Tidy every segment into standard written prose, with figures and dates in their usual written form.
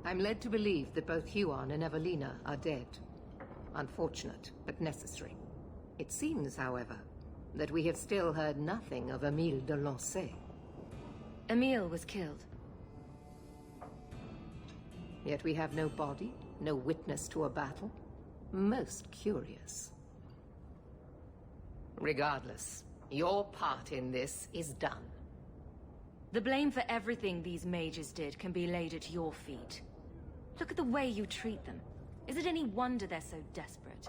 I'm led to believe that both Huon and Evelina are dead. Unfortunate, but necessary. It seems, however, that we have still heard nothing of Emile de Lancey. Emile was killed. Yet we have no body, no witness to a battle. Most curious. Regardless, your part in this is done. The blame for everything these mages did can be laid at your feet. Look at the way you treat them. Is it any wonder they're so desperate?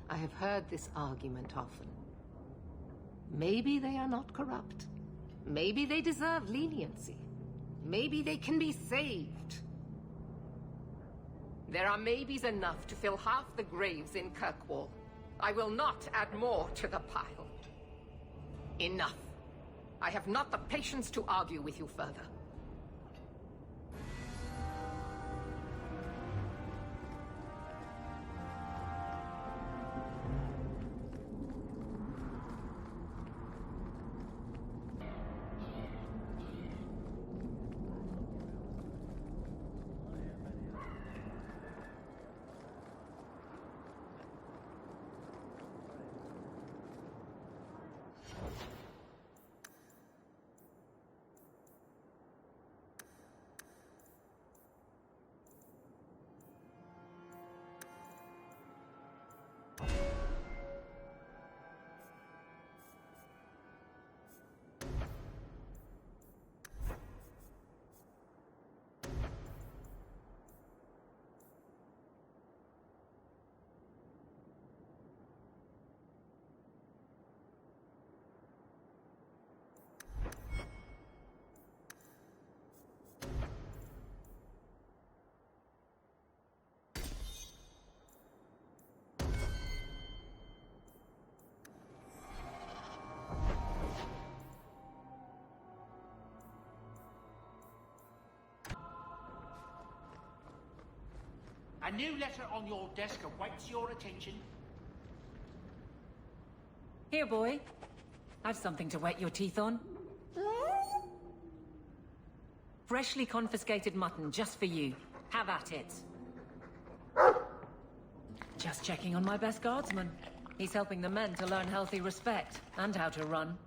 I have heard this argument often. Maybe they are not corrupt. Maybe they deserve leniency. Maybe they can be saved. There are maybes enough to fill half the graves in Kirkwall. I will not add more to the pile. Enough. I have not the patience to argue with you further. A new letter on your desk awaits your attention. Here, boy. I've something to wet your teeth on. Freshly confiscated mutton just for you. Have at it. Just checking on my best guardsman. He's helping the men to learn healthy respect and how to run.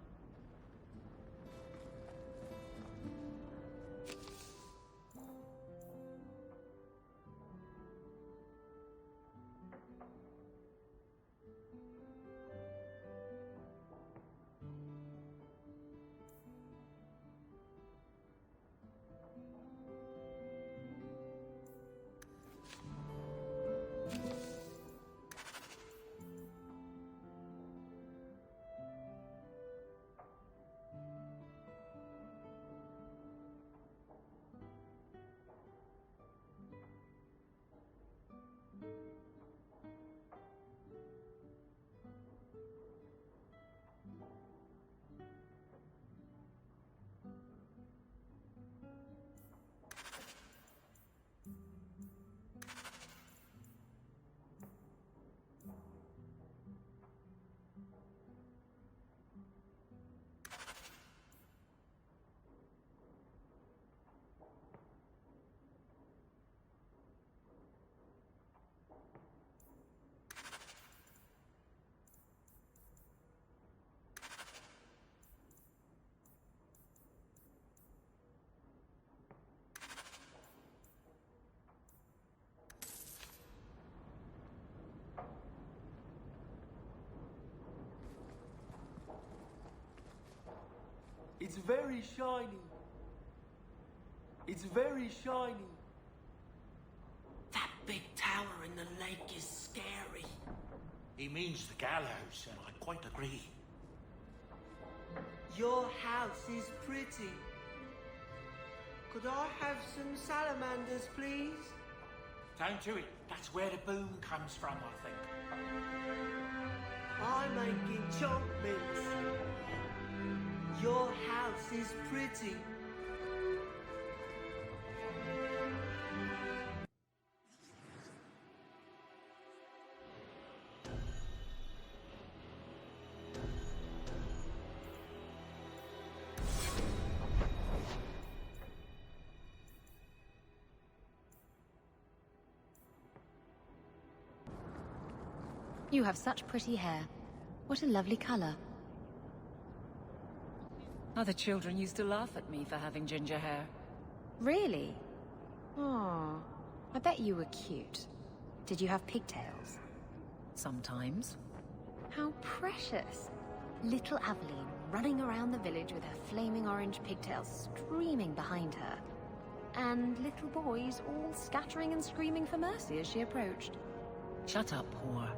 It's very shiny. It's very shiny. That big tower in the lake is scary. He means the gallows, and I quite agree. Your house is pretty. Could I have some salamanders, please? Don't do it. That's where the boom comes from, I think. I'm making chomp mints. Your house is pretty. You have such pretty hair. What a lovely color. Other children used to laugh at me for having ginger hair. Really? Oh, I bet you were cute. Did you have pigtails? Sometimes. How precious. Little Aveline running around the village with her flaming orange pigtails streaming behind her. And little boys all scattering and screaming for mercy as she approached. Shut up, whore.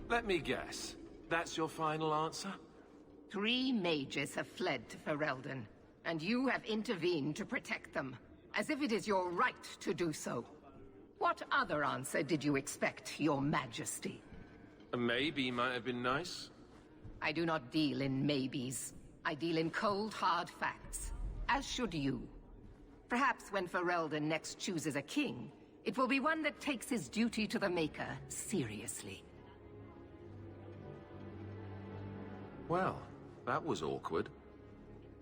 Let me guess. That's your final answer? 3 mages have fled to Ferelden, and you have intervened to protect them, as if it is your right to do so. What other answer did you expect, your majesty? A maybe might have been nice. I do not deal in maybes. I deal in cold, hard facts. As should you. Perhaps when Ferelden next chooses a king, it will be one that takes his duty to the Maker seriously. Well, that was awkward.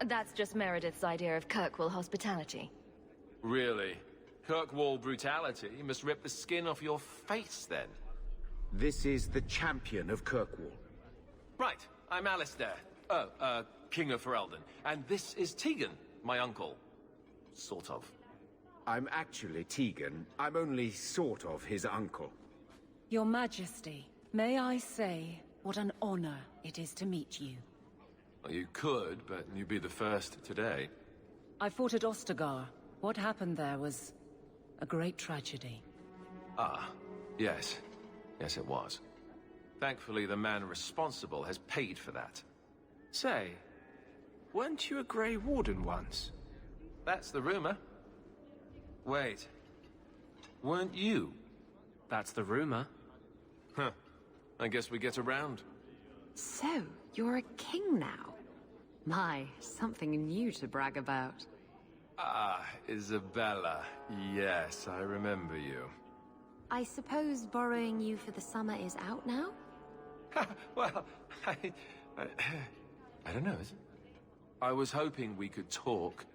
That's just Meredith's idea of Kirkwall hospitality. Really? Kirkwall brutality must rip the skin off your face, then. This is the champion of Kirkwall. Right, I'm Alistair. King of Ferelden. And this is Tegan, my uncle. Sort of. I'm actually Tegan. I'm only sort of his uncle. Your Majesty, may I say what an honor it is to meet you. Well, you could, but you'd be the first today. I fought at Ostagar. What happened there was a great tragedy. Ah, yes. Yes, it was. Thankfully, the man responsible has paid for that. Say, weren't you a Grey Warden once? That's the rumor. Wait. Weren't you? That's the rumor. Huh. I guess we get around. So, you're a king now? My, something new to brag about. Ah, Isabella. Yes, I remember you. I suppose borrowing you for the summer is out now? Well, I don't know, is it? I was hoping we could talk.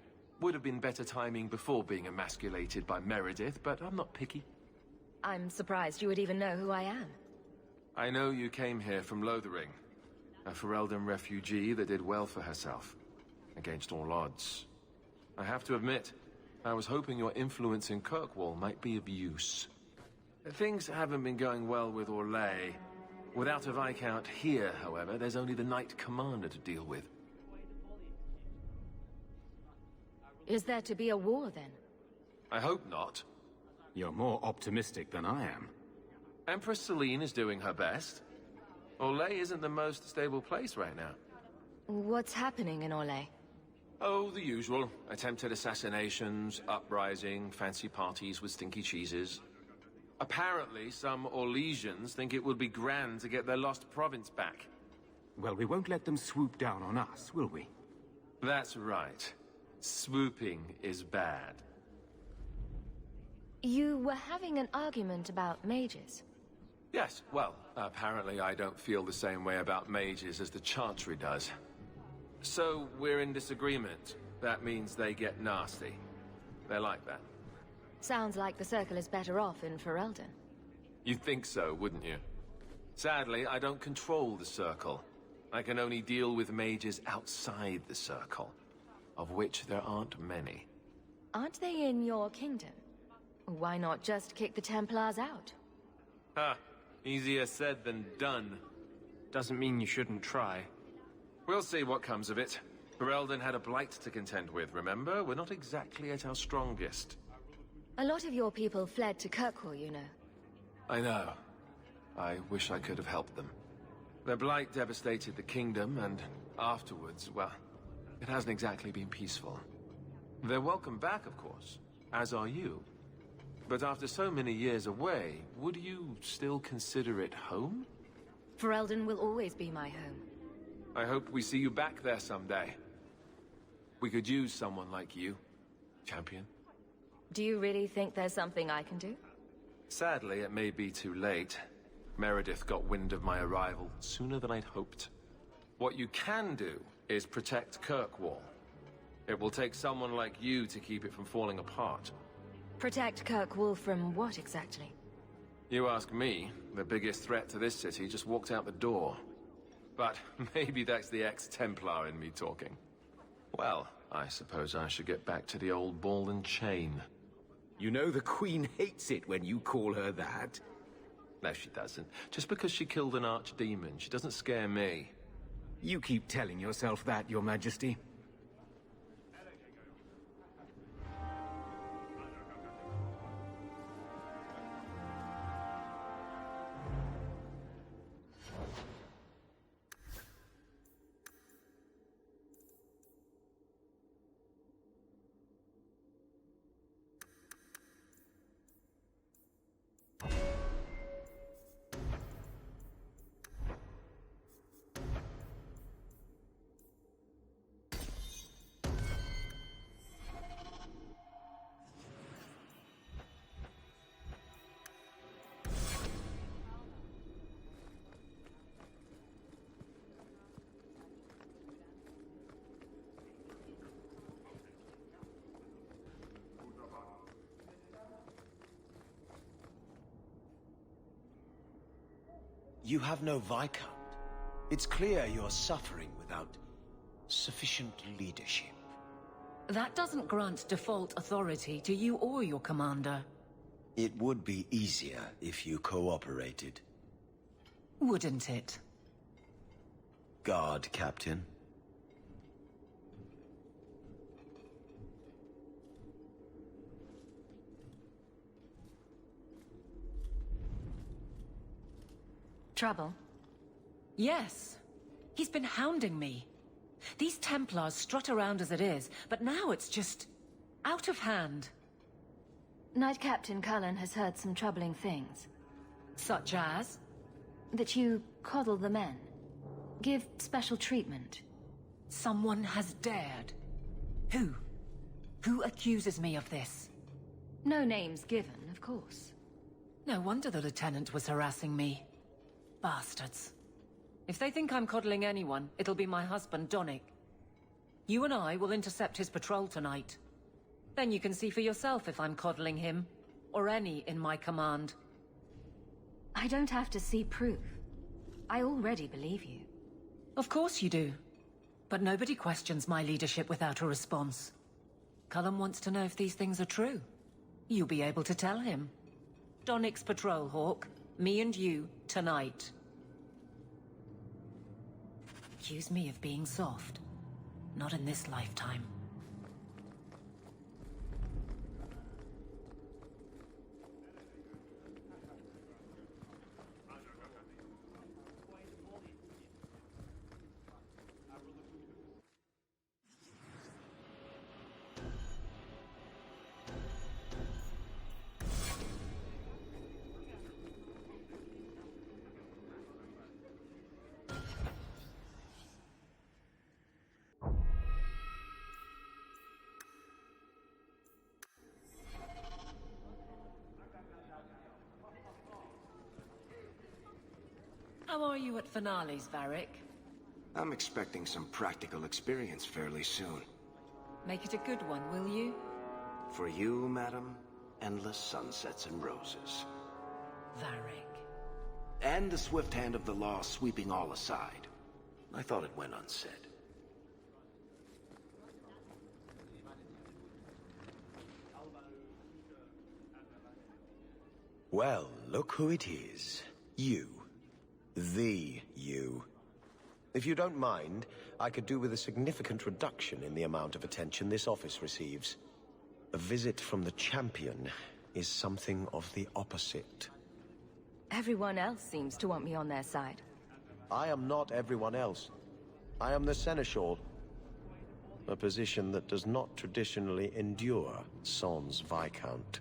Would have been better timing before being emasculated by Meredith, but I'm not picky. I'm surprised you would even know who I am. I know you came here from Lothering, a Ferelden refugee that did well for herself, against all odds. I have to admit, I was hoping your influence in Kirkwall might be of use. Things haven't been going well with Orlais. Without a Viscount here, however, there's only the Knight Commander to deal with. Is there to be a war, then? I hope not. You're more optimistic than I am. Empress Celine is doing her best. Orlais isn't the most stable place right now. What's happening in Orlais? Oh, the usual. Attempted assassinations, uprising, fancy parties with stinky cheeses. Apparently, some Orlesians think it would be grand to get their lost province back. Well, we won't let them swoop down on us, will we? That's right. Swooping is bad. You were having an argument about mages. Yes, well, apparently I don't feel the same way about mages as the Chantry does. So, we're in disagreement. That means they get nasty. They're like that. Sounds like the Circle is better off in Ferelden. You'd think so, wouldn't you? Sadly, I don't control the Circle. I can only deal with mages outside the Circle, of which there aren't many. Aren't they in your kingdom? Why not just kick the Templars out? Ha! Easier said than done. Doesn't mean you shouldn't try. We'll see what comes of it. Ferelden had a blight to contend with, remember? We're not exactly at our strongest. A lot of your people fled to Kirkwall, you know. I know. I wish I could have helped them. Their blight devastated the kingdom, and afterwards, well, it hasn't exactly been peaceful. They're welcome back, of course, as are you. But after so many years away, would you still consider it home? Ferelden will always be my home. I hope we see you back there someday. We could use someone like you, champion. Do you really think there's something I can do? Sadly, it may be too late. Meredith got wind of my arrival sooner than I'd hoped. What you can do is protect Kirkwall. It will take someone like you to keep it from falling apart. Protect Kirkwall from what exactly? You ask me, the biggest threat to this city just walked out the door. But maybe that's the ex-Templar in me talking. Well, I suppose I should get back to the old ball and chain. You know the Queen hates it when you call her that. No, she doesn't. Just because she killed an archdemon, she doesn't scare me. You keep telling yourself that, Your Majesty. You have no Viscount. It's clear you're suffering without sufficient leadership. That doesn't grant default authority to you or your commander. It would be easier if you cooperated. Wouldn't it? Guard, Captain. Trouble? Yes. He's been hounding me. These Templars strut around as it is, but now it's just out of hand. Knight Captain Cullen has heard some troubling things. Such as? That you coddle the men. Give special treatment. Someone has dared. Who? Who accuses me of this? No names given, of course. No wonder the Lieutenant was harassing me. Bastards. If they think I'm coddling anyone, it'll be my husband, Donnic. You and I will intercept his patrol tonight. Then you can see for yourself if I'm coddling him, or any in my command. I don't have to see proof. I already believe you. Of course you do. But nobody questions my leadership without a response. Cullen wants to know if these things are true. You'll be able to tell him. Donnic's patrol, Hawke. Me and you, tonight. Accuse me of being soft. Not in this lifetime. How are you at finales, Varric? I'm expecting some practical experience fairly soon. Make it a good one, will you? For you, madam, endless sunsets and roses. Varric. And the swift hand of the law sweeping all aside. I thought it went unsaid. Well, look who it is. You. The you. If you don't mind, I could do with a significant reduction in the amount of attention this office receives. A visit from the champion is something of the opposite. Everyone else seems to want me on their side. I am not everyone else. I am the Seneschal. A position that does not traditionally endure sans Viscount.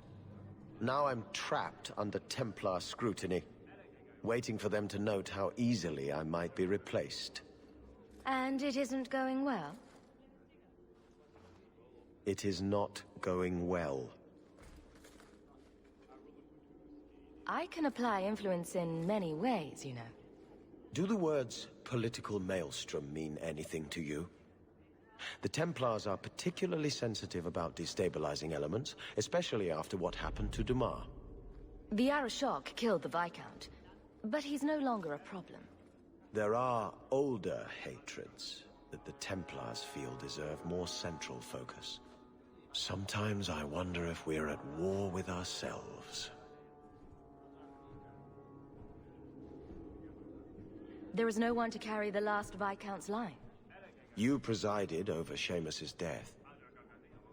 Now I'm trapped under Templar scrutiny, waiting for them to note how easily I might be replaced. And it isn't going well? It is not going well. I can apply influence in many ways, you know. Do the words political maelstrom mean anything to you? The Templars are particularly sensitive about destabilizing elements, especially after what happened to Dumas. The Arashok killed the Viscount, but he's no longer a problem. There are older hatreds that the Templars feel deserve more central focus. Sometimes I wonder if we're at war with ourselves. There is no one to carry the last Viscount's line. You presided over Seamus's death.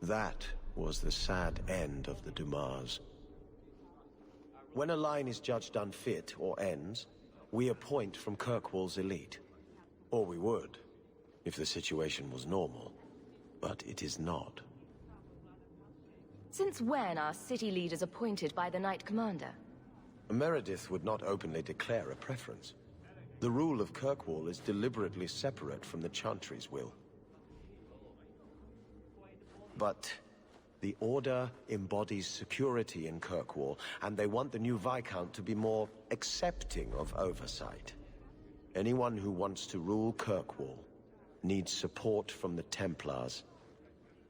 That was the sad end of the Dumas. When a line is judged unfit or ends, we appoint from Kirkwall's elite. Or we would, if the situation was normal. But it is not. Since when are city leaders appointed by the Knight Commander? Meredith would not openly declare a preference. The rule of Kirkwall is deliberately separate from the Chantry's will. But the Order embodies security in Kirkwall, and they want the new Viscount to be more accepting of oversight. Anyone who wants to rule Kirkwall needs support from the Templars.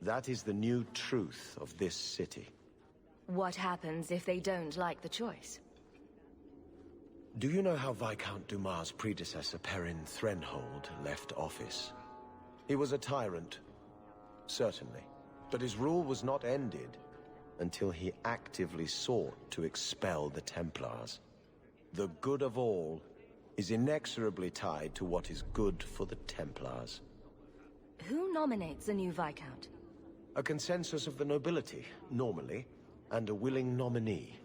That is the new truth of this city. What happens if they don't like the choice? Do you know how Viscount Dumas' predecessor, Perrin Threnhold, left office? He was a tyrant, certainly. But his rule was not ended until he actively sought to expel the Templars. The good of all is inexorably tied to what is good for the Templars. Who nominates a new Viscount? A consensus of the nobility, normally, and a willing nominee.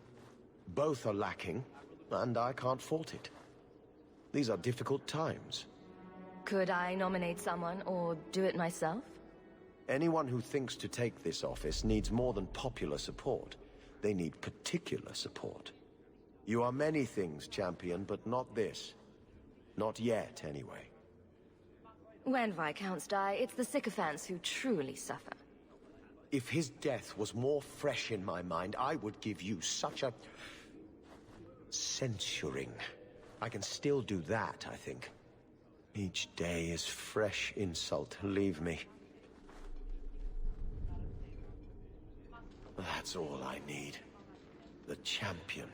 Both are lacking, and I can't fault it. These are difficult times. Could I nominate someone, or do it myself? Anyone who thinks to take this office needs more than popular support. They need particular support. You are many things, champion, but not this. Not yet, anyway. When Viscounts die, it's the sycophants who truly suffer. If his death was more fresh in my mind, I would give you such a... censuring. I can still do that, I think. Each day is fresh insult. Leave me. That's all I need. The champion.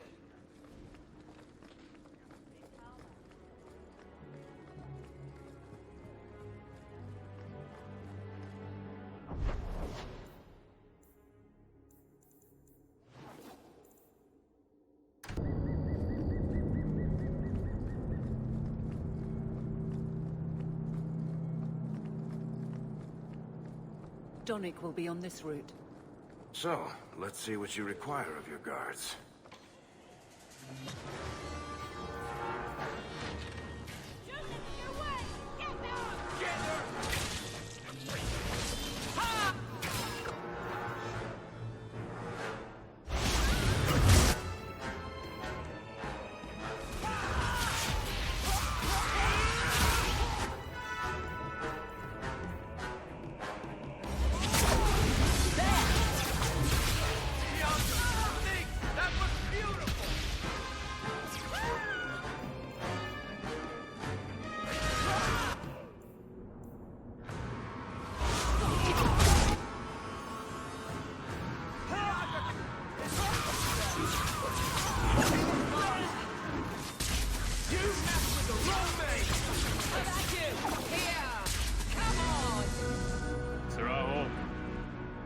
Donnic will be on this route. So, let's see what you require of your guards.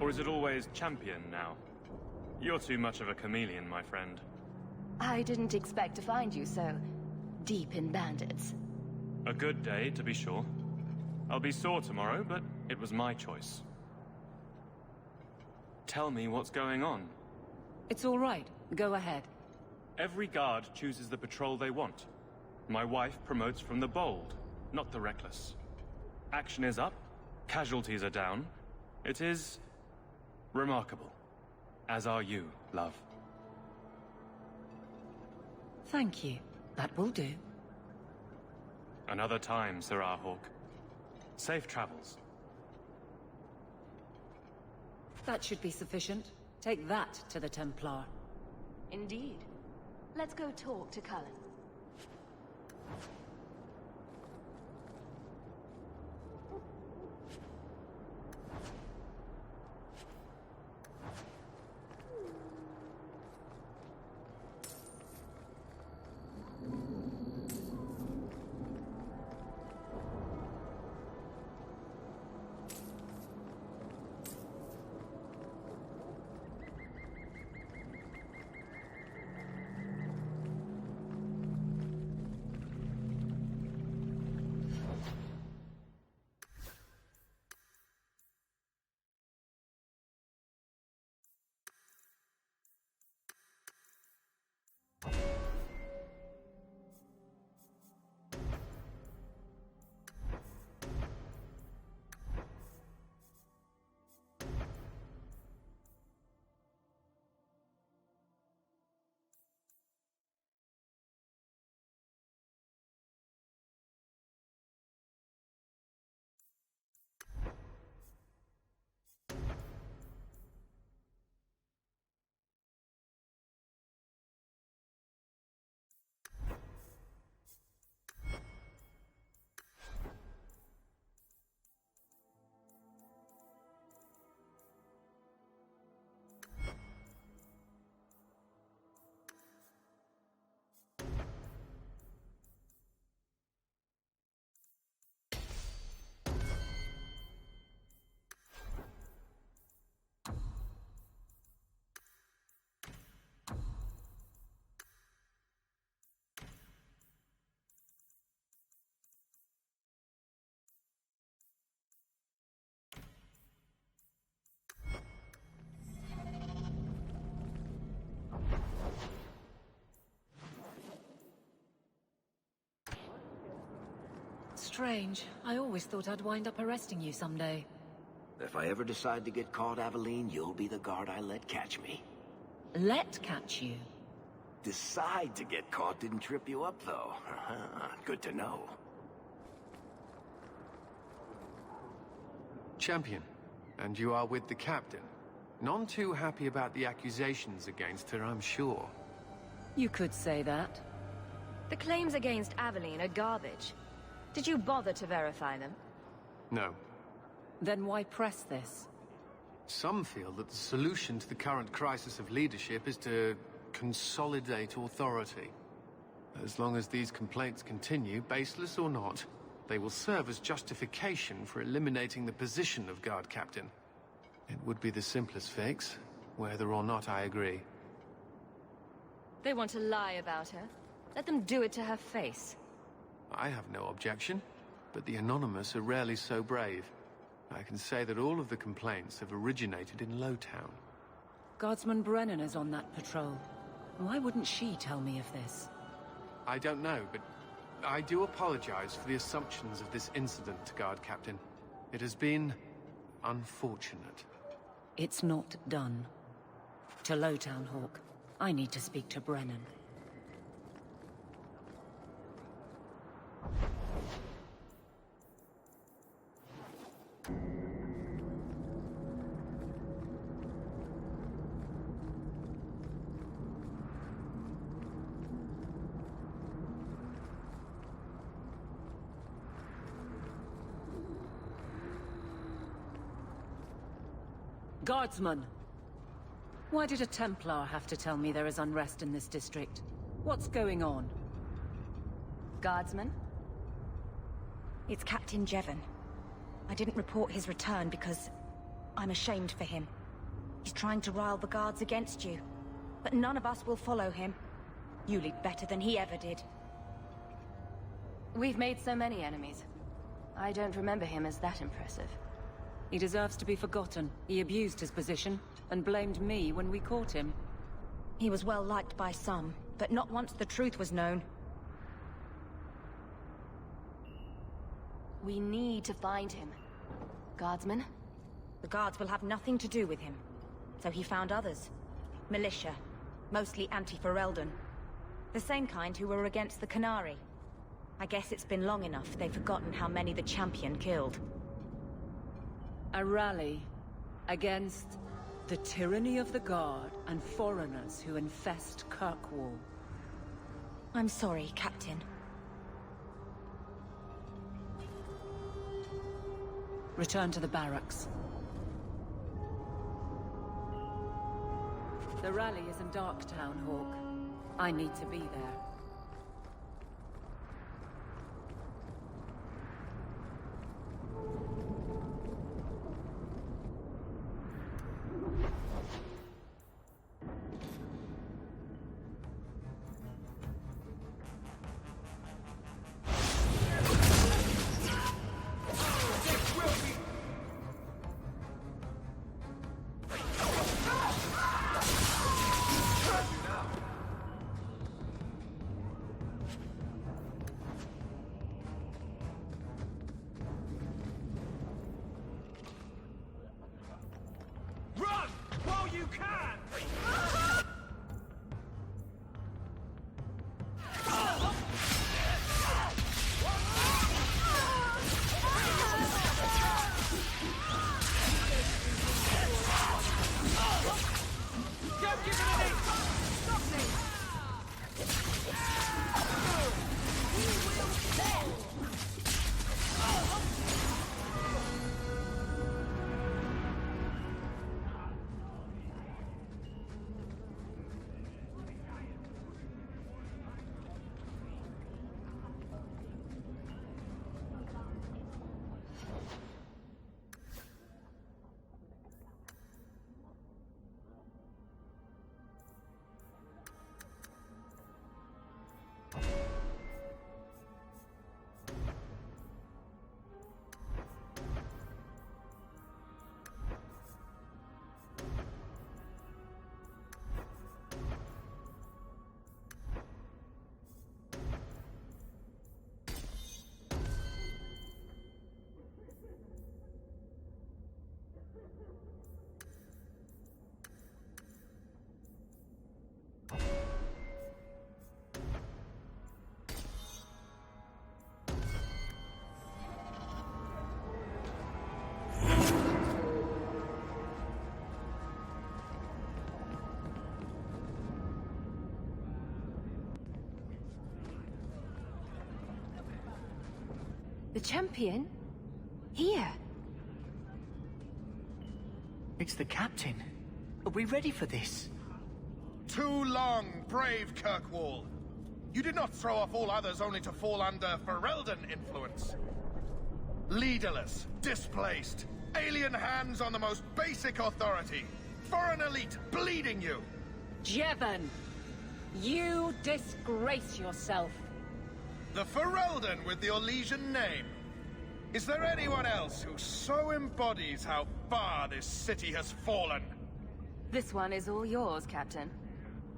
Is it always champion now? You're too much of a chameleon, my friend. I didn't expect to find you so deep in bandits. A good day, to be sure. I'll be sore tomorrow, but it was my choice. Tell me what's going on. It's all right. Go ahead. Every guard chooses the patrol they want. My wife promotes from the bold, not the reckless. Action is up, casualties are down. It is remarkable. As are you, love. Thank you. That will do. Another time, Sir Hawk. Safe travels. That should be sufficient. Take that to the Templar. Indeed. Let's go talk to Cullen. Strange. I always thought I'd wind up arresting you someday. If I ever decide to get caught, Aveline, you'll be the guard I let catch me. Let catch you? Decide to get caught didn't trip you up, though. Good to know. Champion, and you are with the captain. None too happy about the accusations against her, I'm sure. You could say that. The claims against Aveline are garbage. Did you bother to verify them? No. Then why press this? Some feel that the solution to the current crisis of leadership is to consolidate authority. As long as these complaints continue, baseless or not, they will serve as justification for eliminating the position of guard captain. It would be the simplest fix, whether or not I agree. They want to lie about her. Let them do it to her face. I have no objection, but the Anonymous are rarely so brave. I can say that all of the complaints have originated in Lowtown. Guardsman Brennan is on that patrol. Why wouldn't she tell me of this? I don't know, but I do apologize for the assumptions of this incident, Guard Captain. It has been unfortunate. It's not done. To Lowtown, Hawk. I need to speak to Brennan. Guardsman! Why did a Templar have to tell me there is unrest in this district? What's going on? Guardsman? It's Captain Jevon. I didn't report his return because I'm ashamed for him. He's trying to rile the guards against you. But none of us will follow him. You lead better than he ever did. We've made so many enemies. I don't remember him as that impressive. He deserves to be forgotten. He abused his position and blamed me when we caught him. He was well liked by some, but not once the truth was known. We need to find him. Guardsmen? The guards will have nothing to do with him. So he found others. Militia. Mostly anti-Ferelden. The same kind who were against the Qunari. I guess it's been long enough they've forgotten how many the Champion killed. A rally against the tyranny of the Guard and foreigners who infest Kirkwall. I'm sorry, Captain. Return to the barracks. The rally is in Darktown, Hawke. I need to be there. The Champion? Here? It's the Captain. Are we ready for this? Too long, brave Kirkwall. You did not throw off all others only to fall under Ferelden influence. Leaderless, displaced, alien hands on the most basic authority. Foreign elite bleeding you. Jevon! You disgrace yourself. The Ferelden with the Orlesian name. Is there anyone else who so embodies how far this city has fallen? This one is all yours, Captain.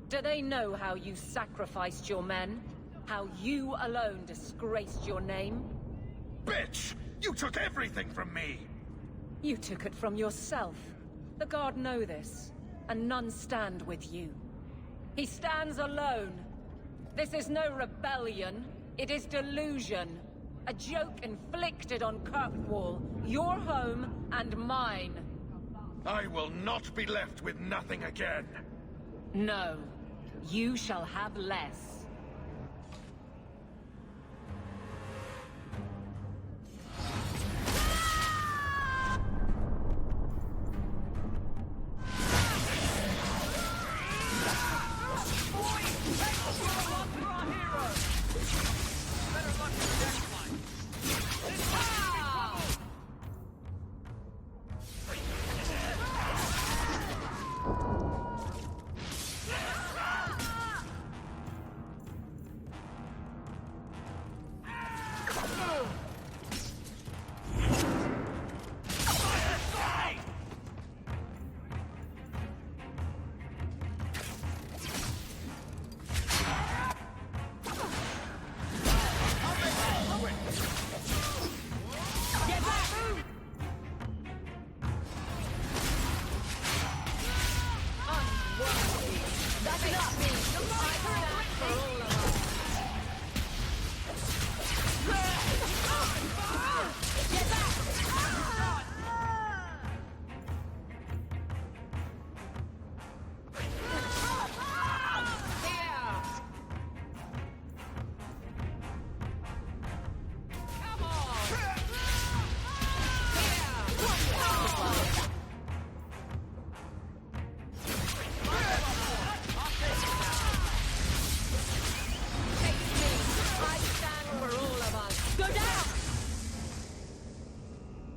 Do they know how you sacrificed your men? How you alone disgraced your name? Bitch! You took everything from me! You took it from yourself. The Guard know this, and none stand with you. He stands alone. This is no rebellion. It is delusion. A joke inflicted on Kirkwall, your home and mine. I will not be left with nothing again. No. You shall have less.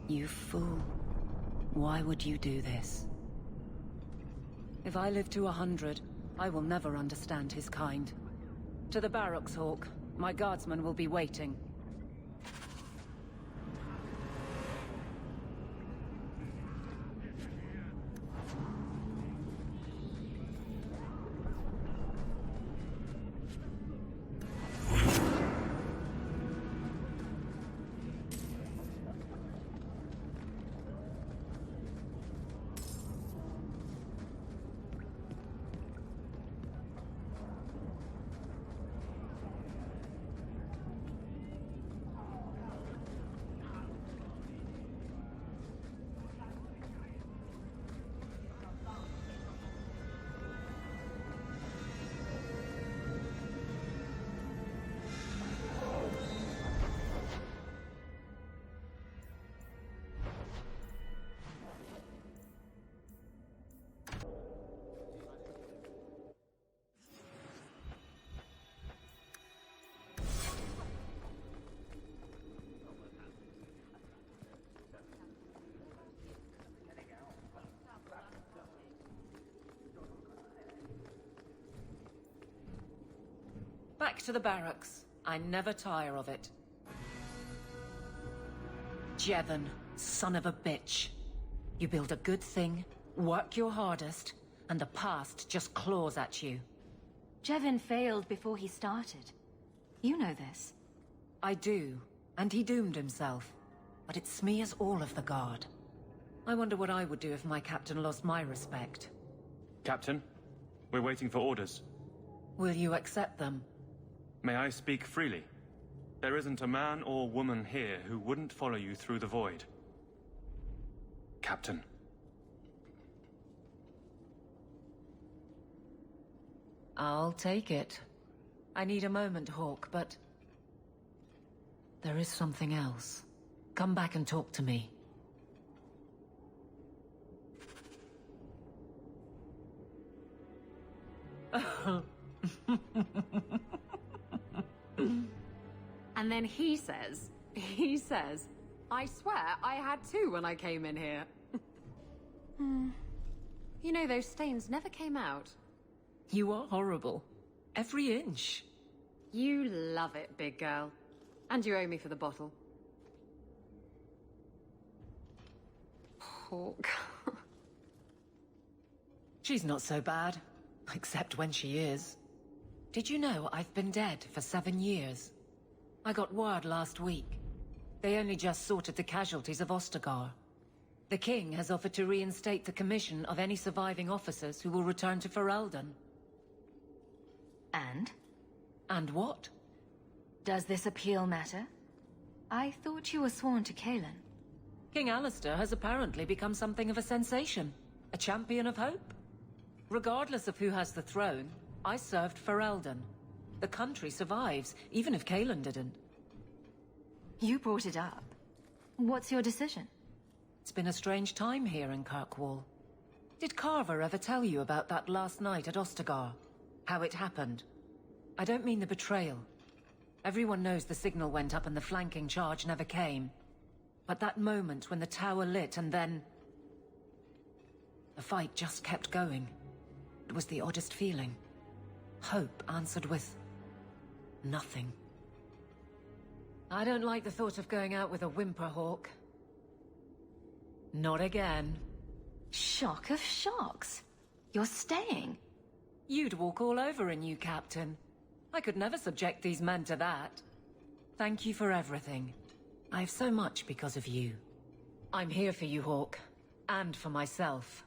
You fool. Why would you do this? If I live to 100, I will never understand his kind. To the barracks, Hawke. My guardsmen will be waiting. Back to the barracks. I never tire of it. Jevon, son of a bitch. You build a good thing, work your hardest, and the past just claws at you. Jevon failed before he started. You know this. I do, and he doomed himself. But it smears all of the Guard. I wonder what I would do if my captain lost my respect. Captain, we're waiting for orders. Will you accept them? May I speak freely? There isn't a man or woman here who wouldn't follow you through the void. Captain. I'll take it. I need a moment, Hawke, but... there is something else. Come back and talk to me. And then he says, I swear I had two when I came in here. You know, those stains never came out. You are horrible. Every inch. You love it, big girl. And you owe me for the bottle. Hawke. She's not so bad. Except when she is. Did you know I've been dead for 7 years? I got word last week. They only just sorted the casualties of Ostagar. The King has offered to reinstate the commission of any surviving officers who will return to Ferelden. And? And what? Does this appeal matter? I thought you were sworn to Cailan. King Alistair has apparently become something of a sensation. A champion of hope. Regardless of who has the throne, I served Ferelden. The country survives, even if Cailan didn't. You brought it up. What's your decision? It's been a strange time here in Kirkwall. Did Carver ever tell you about that last night at Ostagar? How it happened? I don't mean the betrayal. Everyone knows the signal went up and the flanking charge never came. But that moment when the tower lit and then... the fight just kept going. It was the oddest feeling. Hope answered with... nothing. I don't like the thought of going out with a whimper, Hawke. Not again. Shock of shocks. You're staying. You'd walk all over a new captain. I could never subject these men to that. Thank you for everything. I have so much because of you. I'm here for you, Hawke. And for myself.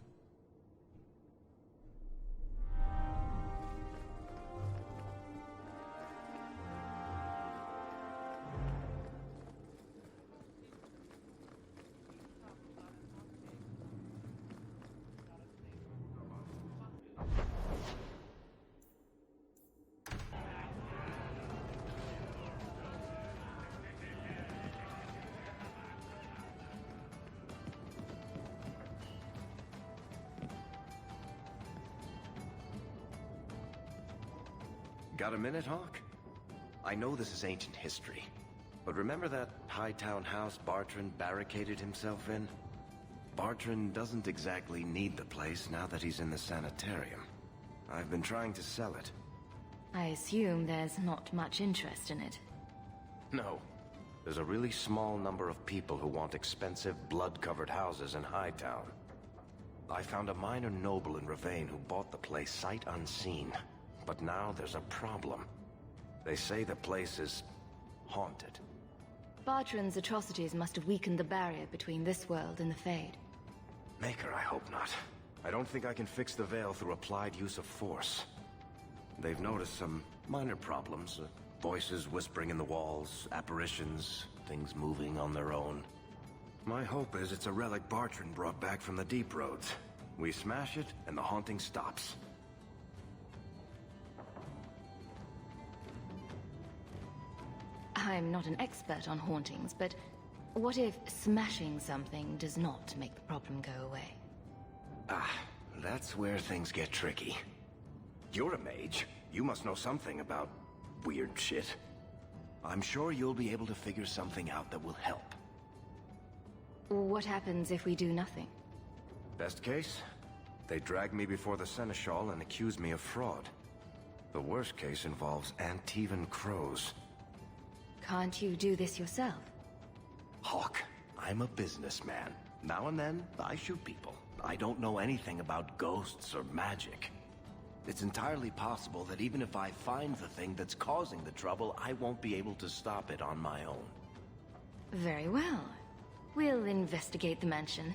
Got a minute, Hawke? I know this is ancient history, But remember that Hightown house Bartrand barricaded himself in? Bartrand doesn't exactly need the place now that he's in the sanitarium. I've been trying to sell it. I assume there's not much interest in it. No. There's a really small number of people who want expensive, blood-covered houses in Hightown. I found a minor noble in Ravane who bought the place sight unseen. But now there's a problem. They say the place is haunted. Bartrand's atrocities must have weakened the barrier between this world and the Fade. Maker, I hope not. I don't think I can fix the veil through applied use of force. They've noticed some minor problems. Voices whispering in the walls, apparitions, things moving on their own. My hope is it's a relic Bartrand brought back from the Deep Roads. We smash it, and the haunting stops. I'm not an expert on hauntings, but what if smashing something does not make the problem go away? Ah, that's where things get tricky. You're a mage. You must know something about weird shit. I'm sure you'll be able to figure something out that will help. What happens if we do nothing? Best case, they drag me before the Seneschal and accuse me of fraud. The worst case involves Antivan crows. Can't you do this yourself? Hawk, I'm a businessman. Now and then, I shoot people. I don't know anything about ghosts or magic. It's entirely possible that even if I find the thing that's causing the trouble, I won't be able to stop it on my own. Very well. We'll investigate the mansion.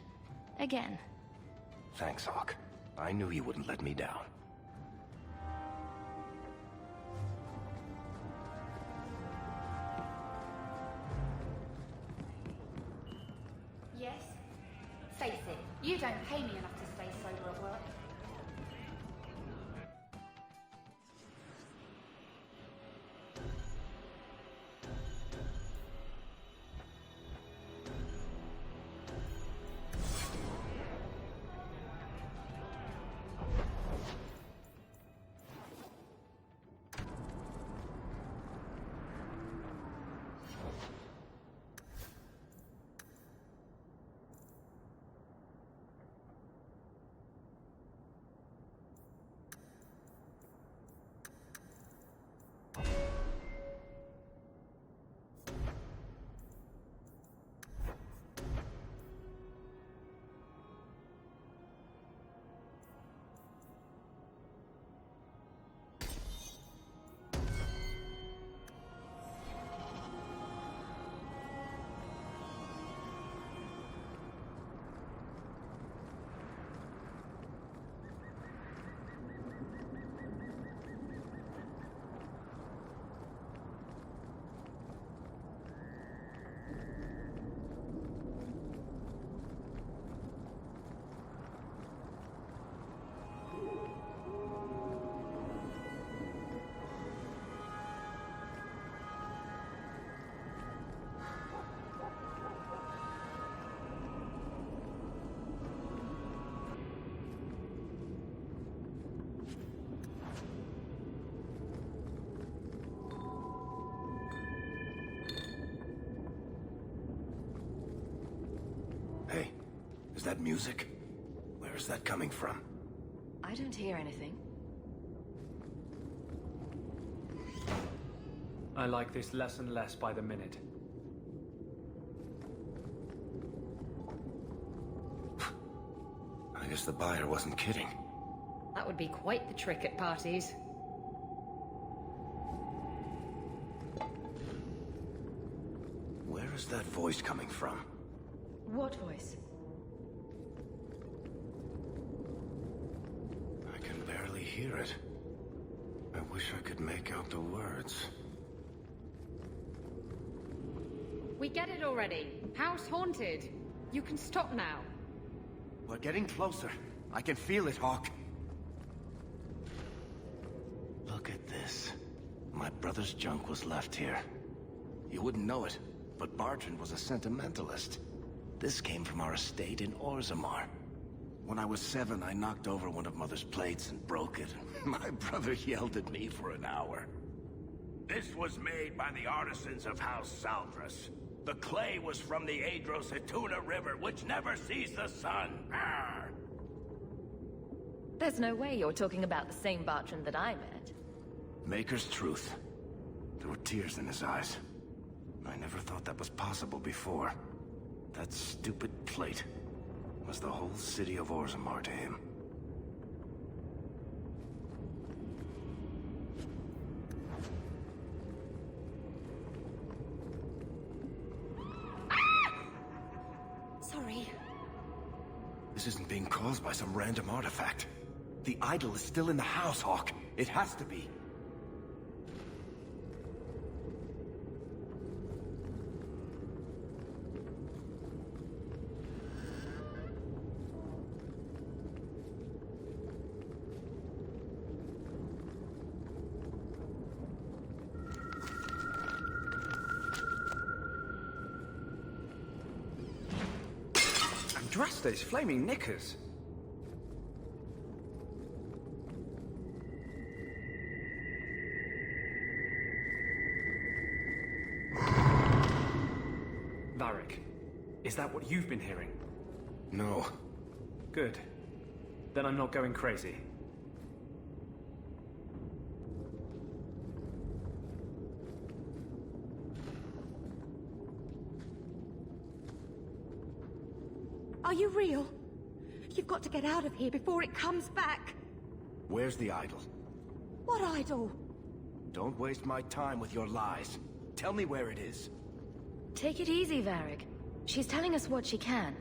Again. Thanks, Hawk. I knew you wouldn't let me down. Yes? Face it, you don't pay me enough to stay sober at work. Hey, is that music? Where is that coming from? I don't hear anything. I like this less and less by the minute. I guess the buyer wasn't kidding. That would be quite the trick at parties. Where is that voice coming from? What voice? I can barely hear it. I wish I could make out the words. We get it already. House haunted. You can stop now. We're getting closer. I can feel it, Hawk. Look at this. My brother's junk was left here. You wouldn't know it, but Bartrand was a sentimentalist. This came from our estate in Orzammar. When I was 7, I knocked over one of Mother's plates and broke it. My brother yelled at me for an hour. This was made by the artisans of House Saldras. The clay was from the Adros Hatuna River, which never sees the sun. Arr! There's no way you're talking about the same Bartrand that I met. Maker's truth. There were tears in his eyes. I never thought that was possible before. That stupid plate was the whole city of Orzammar to him. Sorry. This isn't being caused by some random artifact. The idol is still in the house, Hawk. It has to be. Andraste's flaming knickers. Varric, is that what you've been hearing? No. Good. Then I'm not going crazy. Are you real? You've got to get out of here before it comes back. Where's the idol? What idol? Don't waste my time with your lies. Tell me where it is. Take it easy, Varric. She's telling us what she can.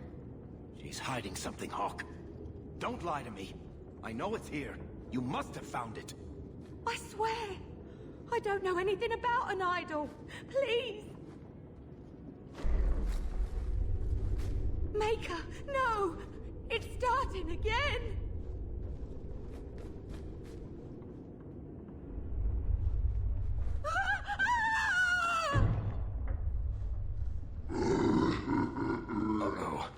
She's hiding something, Hawk. Don't lie to me. I know it's here. You must have found it. I swear, I don't know anything about an idol. Please. Maker, no! It's starting again! Uh-oh.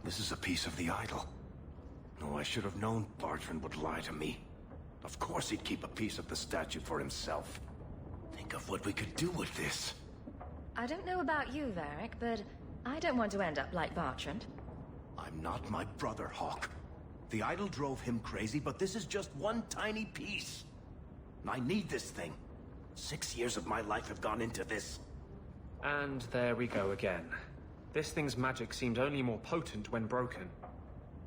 This is a piece of the idol. No, I should have known Bartrand would lie to me. Of course he'd keep a piece of the statue for himself. Think of what we could do with this. I don't know about you, Varric, but I don't want to end up like Bartrand. I'm not my brother, Hawk. The idol drove him crazy, but this is just one tiny piece. I need this thing. 6 years of my life have gone into this. And there we go again. This thing's magic seemed only more potent when broken.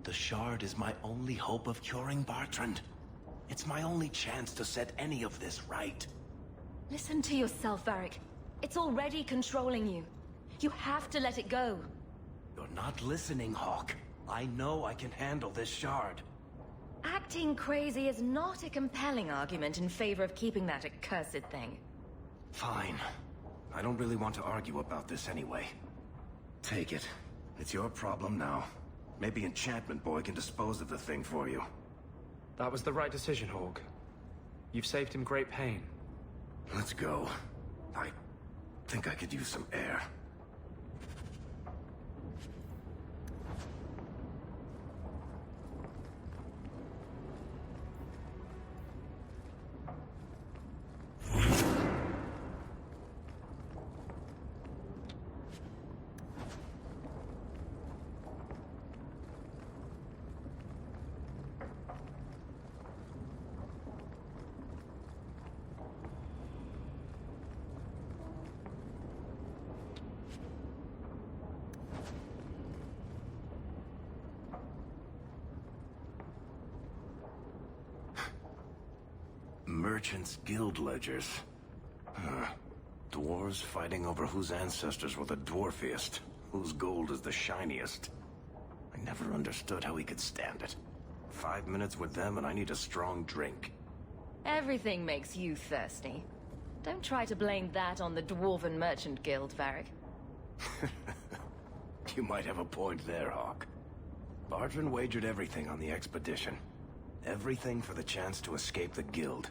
The shard is my only hope of curing Bartrand. It's my only chance to set any of this right. Listen to yourself, Varric. It's already controlling you. You have to let it go. You're not listening, Hawk. I know I can handle this shard. Acting crazy is not a compelling argument in favor of keeping that accursed thing. Fine. I don't really want to argue about this anyway. Take it. It's your problem now. Maybe Enchantment Boy can dispose of the thing for you. That was the right decision, Hawk. You've saved him great pain. Let's go. I think I could use some air. Merchants' Guild ledgers. Dwarves fighting over whose ancestors were the dwarfiest, whose gold is the shiniest. I never understood how he could stand it. 5 minutes with them and I need a strong drink. Everything makes you thirsty. Don't try to blame that on the Dwarven Merchant Guild, Varric. You might have a point there, Hawk. Bardrin wagered everything on the expedition. Everything for the chance to escape the Guild.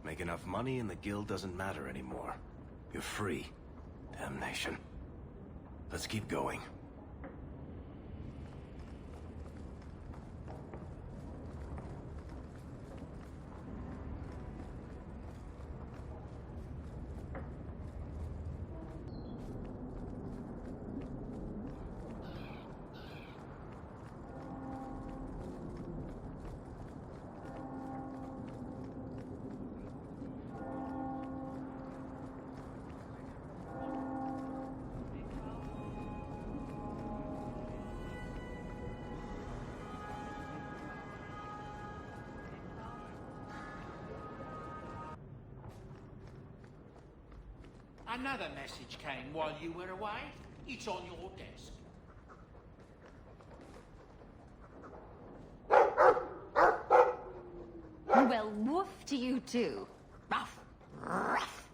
Make enough money and the Guild doesn't matter anymore. You're free. Damnation. Let's keep going. Another message came while you were away. It's on your desk. Well, woof to you too. Ruff, ruff.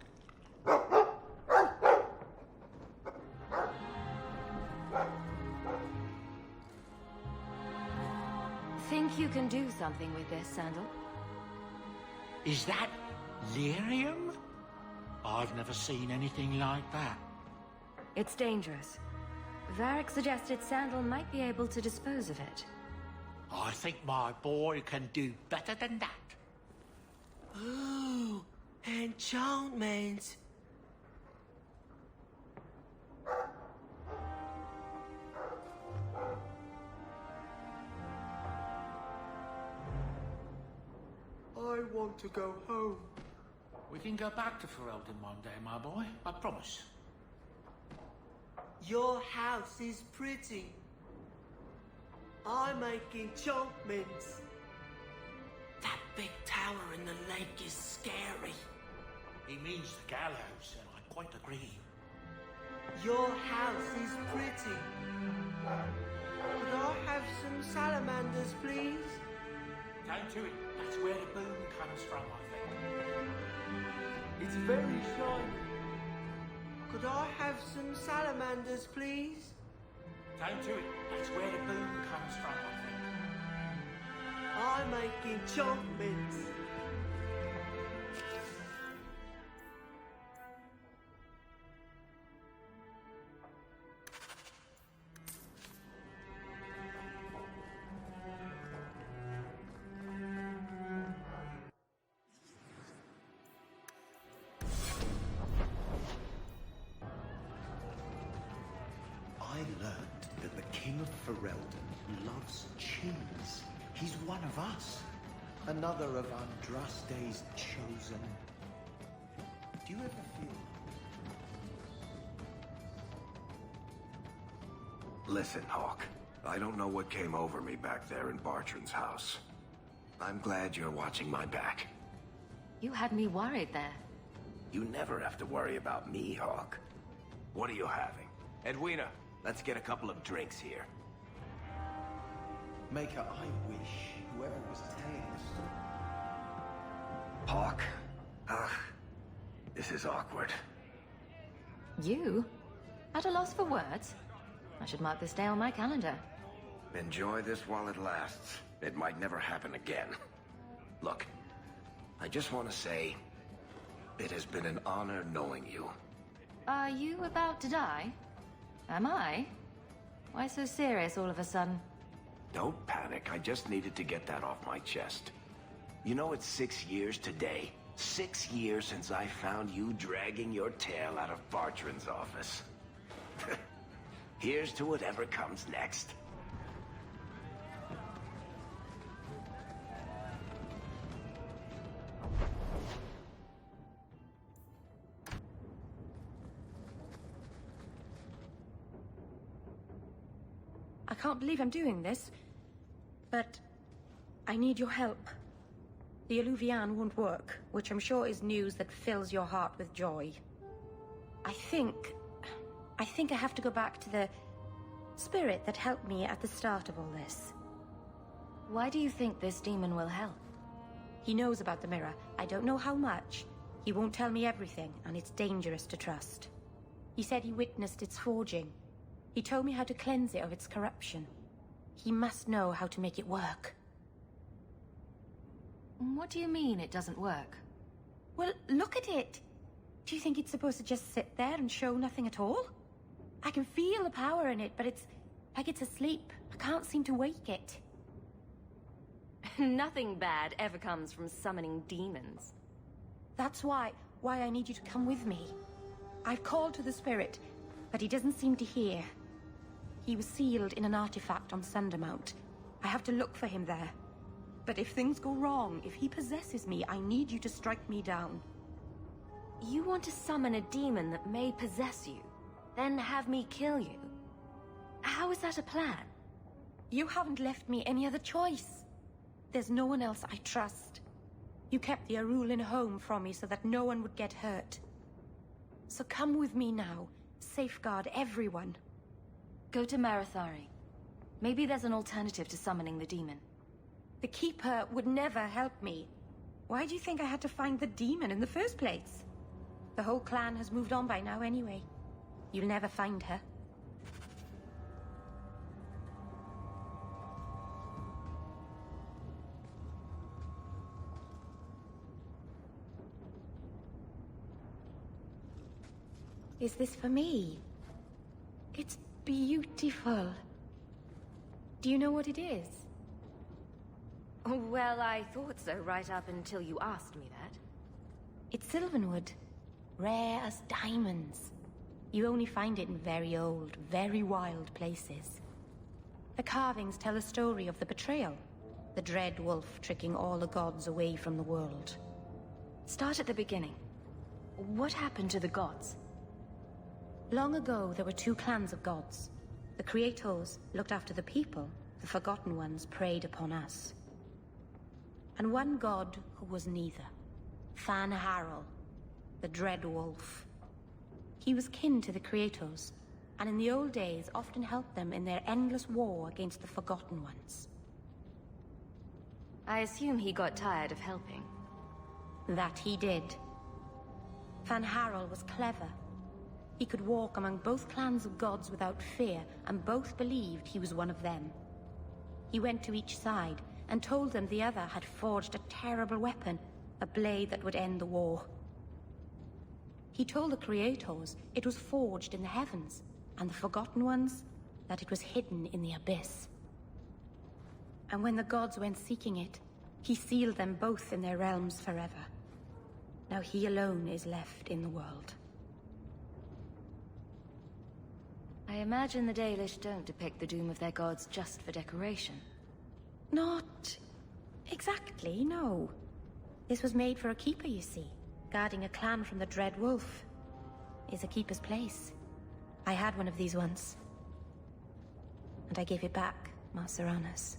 Think you can do something with this, Sandal? Is that lyrium? I've never seen anything like that. It's dangerous. Varric suggested Sandal might be able to dispose of it. I think my boy can do better than that. Ooh, enchantment. I want to go home. We can go back to Ferelden one day, my boy. I promise. Your house is pretty. I make enchantments. That big tower in the lake is scary. He means the gallows, and I quite agree. Your house is pretty. Could I have some salamanders, please? Down to it. That's where the boom comes from, I think. It's very shiny. Could I have some salamanders, please? Down to it. That's where the boom comes from, I think. I make enchantments. I learned that the King of Ferelden loves cheese. He's one of us. Another of Andraste's chosen. Do you ever feel... Listen, Hawk. I don't know what came over me back there in Bartran's house. I'm glad you're watching my back. You had me worried there. You never have to worry about me, Hawk. What are you having? Edwina, let's get a couple of drinks here. Maker, I wish whoever was telling the story... Hawk? Ugh. This is awkward. You? At a loss for words? I should mark this day on my calendar. Enjoy this while it lasts. It might never happen again. Look, I just want to say, it has been an honor knowing you. Are you about to die? Am I? Why so serious all of a sudden? Don't panic, I just needed to get that off my chest. You know, it's 6 years today. 6 years since I found you dragging your tail out of Bartrand's office. Here's to whatever comes next. I can't believe I'm doing this, but I need your help. The Eluvian won't work, which I'm sure is news that fills your heart with joy. I think I have to go back to the spirit that helped me at the start of all this. Why do you think this demon will help? He knows about the mirror. I don't know how much. He won't tell me everything, and it's dangerous to trust. He said he witnessed its forging. He told me how to cleanse it of its corruption. He must know how to make it work. What do you mean it doesn't work? Well, look at it! Do you think it's supposed to just sit there and show nothing at all? I can feel the power in it, but it's like it's asleep. I can't seem to wake it. Nothing bad ever comes from summoning demons. That's why I need you to come with me. I've called to the spirit, but he doesn't seem to hear. He was sealed in an artifact on Sundermount. I have to look for him there. But if things go wrong, if he possesses me, I need you to strike me down. You want to summon a demon that may possess you, then have me kill you? How is that a plan? You haven't left me any other choice. There's no one else I trust. You kept the Arulin home from me so that no one would get hurt. So come with me now. Safeguard everyone. Go to Marathari. Maybe there's an alternative to summoning the demon. The Keeper would never help me. Why do you think I had to find the demon in the first place? The whole clan has moved on by now anyway. You'll never find her. Is this for me? It's beautiful. Do you know what it is? Well, I thought so right up until you asked me that. It's Sylvanwood. Rare as diamonds. You only find it in very old, very wild places. The carvings tell a story of the betrayal. The Dread Wolf tricking all the gods away from the world. Start at the beginning. What happened to the gods? Long ago, there were two clans of gods. The Creators looked after the people. The Forgotten Ones preyed upon us. And one god who was neither. Fan Harel, the Dread Wolf. He was kin to the Creators, and in the old days often helped them in their endless war against the Forgotten Ones. I assume he got tired of helping. That he did. Fan Harel was clever. He could walk among both clans of gods without fear, and both believed he was one of them. He went to each side and told them the other had forged a terrible weapon, a blade that would end the war. He told the Creators it was forged in the heavens, and the Forgotten Ones that it was hidden in the abyss. And when the gods went seeking it, he sealed them both in their realms forever. Now he alone is left in the world. I imagine the Dalish don't depict the doom of their gods just for decoration. Not exactly, no. This was made for a keeper, you see. Guarding a clan from the Dread Wolf is a keeper's place. I had one of these once. And I gave it back, Mar Saranas.